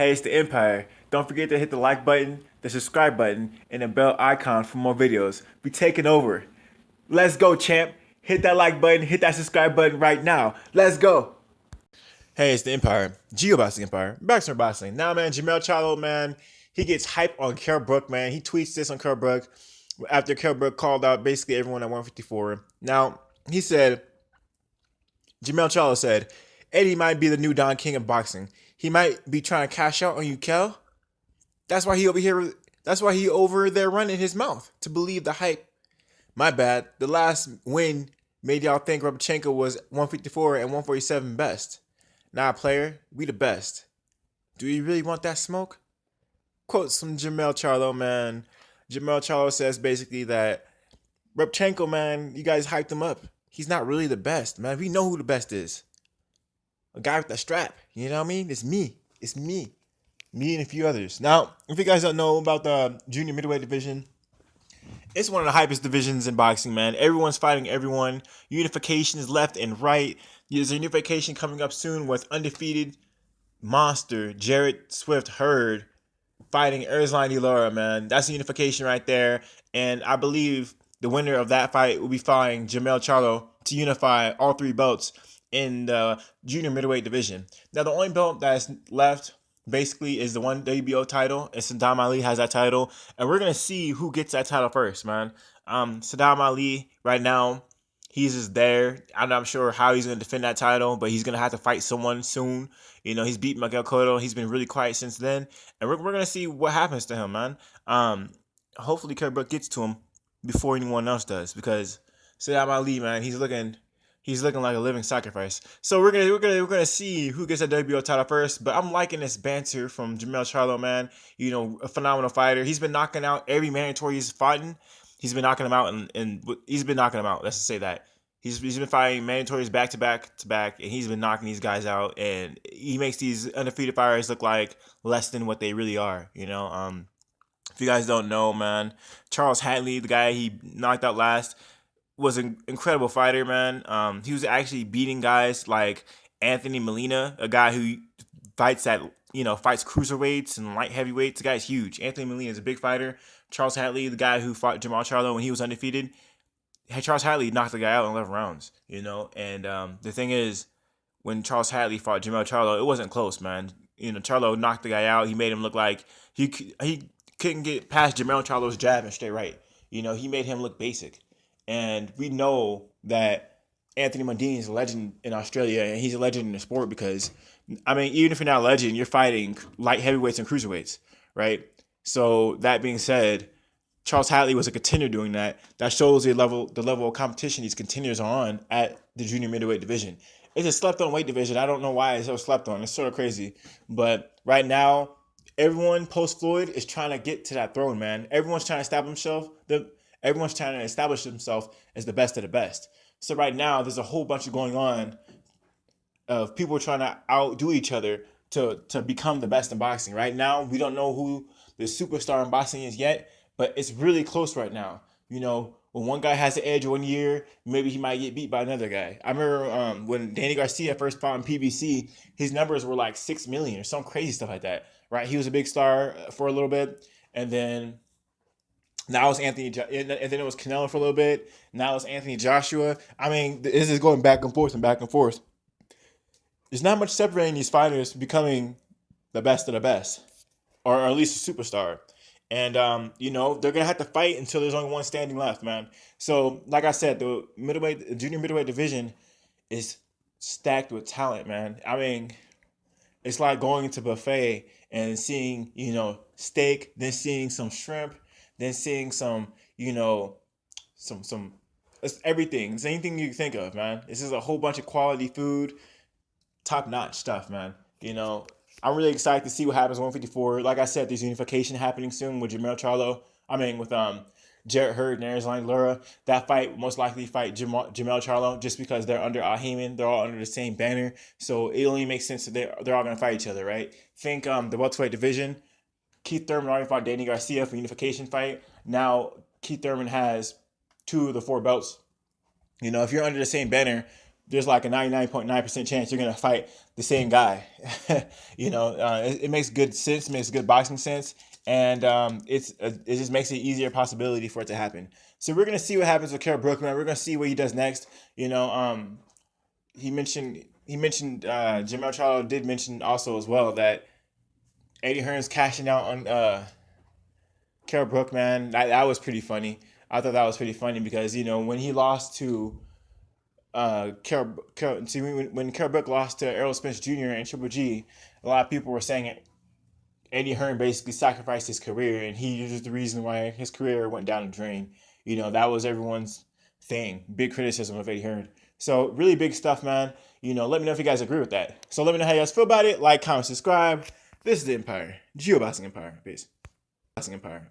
Hey, it's the Empire. Don't forget to hit the like button, the subscribe button, and the bell icon for more videos. We taking over. Let's go, champ. Hit that like button, hit that subscribe button right now. Let's go. Hey, it's the Empire. Geoboxing Empire. Boxing Boxing. Now, man, Jermell Charlo, man, he gets hype on Kell Brook, man. He tweets this on Kell Brook after Kell Brook called out basically everyone at 154. Now, he said, Jermell Charlo said, Eddie might be the new Don King of boxing. He might be trying to cash out on you, Kell. That's why he over here. That's why he over there running his mouth to believe the hype. My bad. The last win made y'all think Robchenko was 154 and 147 best. Nah, player, we the best. Do you really want that smoke? Quote from Jermell Charlo, man. Jermell Charlo says basically that Robchenko, man, you guys hyped him up. He's not really the best, man. We know who the best is. A guy with the strap. You know what I mean? It's me. It's me. Me and a few others. Now, if you guys don't know about the junior middleweight division, it's one of the hypest divisions in boxing, man. Everyone's fighting everyone. Unification is left and right. There's a unification coming up soon with undefeated monster Jarrett Swift Hearn fighting Erzlan Lara, man. That's the unification right there. And I believe the winner of that fight will be fighting Jermell Charlo to unify all three belts in the junior middleweight division. Now, the only belt that's left basically is the one WBO title, and Saddam Ali has that title, and we're gonna see who gets that title first, man. Saddam Ali right now, he's just there. I'm not sure how he's gonna defend that title, but he's gonna have to fight someone soon. You know, he's beat Miguel Cotto. He's been really quiet since then, and we're gonna see what happens to him, man. Hopefully Kell Brook gets to him before anyone else does, because Saddam Ali, man, he's looking like a living sacrifice. So we're gonna see who gets that WBO title first. But I'm liking this banter from Jermell Charlo, man. You know, a phenomenal fighter. He's been knocking out every mandatory he's fighting. He's been knocking him out, and he's been knocking him out. Let's just say that. He's been fighting mandatories back to back to back, and he's been knocking these guys out. And he makes these undefeated fighters look like less than what they really are. You know, if you guys don't know, man, Charles Hatley, the guy he knocked out last, was an incredible fighter, man. He was actually beating guys like Anthony Molina, a guy who fights cruiserweights and light heavyweights. The guy's huge. Anthony Molina is a big fighter. Charles Hatley, the guy who fought Jermell Charlo when he was undefeated, Charles Hatley knocked the guy out in 11 rounds, you know. And the thing is, when Charles Hatley fought Jermell Charlo, it wasn't close, man. You know, Charlo knocked the guy out. He made him look like he couldn't get past Jermell Charlo's jab and straight right. You know, he made him look basic. And we know that Anthony Mundine is a legend in Australia, and he's a legend in the sport because, I mean, even if you're not a legend, you're fighting light heavyweights and cruiserweights, right? So that being said, Charles Hatley was a contender doing that. That shows the level of competition these contenders are on at the junior middleweight division. It's a slept-on weight division. I don't know why it's so slept on. It's sort of crazy. But right now, everyone post-Floyd is trying to get to that throne, man. Everyone's trying to establish themselves as the best of the best. So right now, there's a whole bunch of going on of people trying to outdo each other to become the best in boxing. Right now, we don't know who the superstar in boxing is yet, but it's really close right now. You know, when one guy has the edge 1 year, maybe he might get beat by another guy. I remember when Danny Garcia first fought in PBC, his numbers were like 6 million or some crazy stuff like that, right? He was a big star for a little bit, and then now it's Anthony, and then it was Canelo for a little bit. Now it's Anthony Joshua. I mean, this is going back and forth and back and forth. There's not much separating these fighters becoming the best of the best, or at least a superstar. And you know, they're gonna have to fight until there's only one standing left, man. So, like I said, the junior middleweight division is stacked with talent, man. I mean, it's like going into a buffet and seeing, you know, steak, then seeing some shrimp, then seeing some, you know, some it's everything. It's anything you can think of, man. This is a whole bunch of quality food, top-notch stuff, man. You know, I'm really excited to see what happens 154. Like I said, there's unification happening soon with Jermell Charlo. I mean, with Jarrett Hearn and Erzlan Lara. That fight most likely fight Jermell Charlo just because they're under Heyman. They're all under the same banner. So it only makes sense that they're all going to fight each other, right? Think the welterweight division. Keith Thurman already fought Danny Garcia for unification fight. Now Keith Thurman has 2 of the 4 belts. You know, if you're under the same banner, there's like a 99.9% chance you're gonna fight the same guy. It makes good sense, makes good boxing sense, and it just makes it easier possibility for it to happen. So we're gonna see what happens with Kell Brook, man. We're gonna see what he does next. He mentioned Jermell Charlo did mention also as well that Eddie Hearn's cashing out on Kell Brook, man. That was pretty funny. I thought that was pretty funny because when he lost to when Kell Brook lost to Errol Spence Jr. and Triple G, a lot of people were saying Eddie Hearn basically sacrificed his career, and he was the reason why his career went down the drain. That was everyone's thing. Big criticism of Eddie Hearn. So really big stuff, man. Let me know if you guys agree with that. So let me know how you guys feel about it. Like, comment, subscribe. This is the Empire. Geoboxing Empire. Peace. Boxing Empire.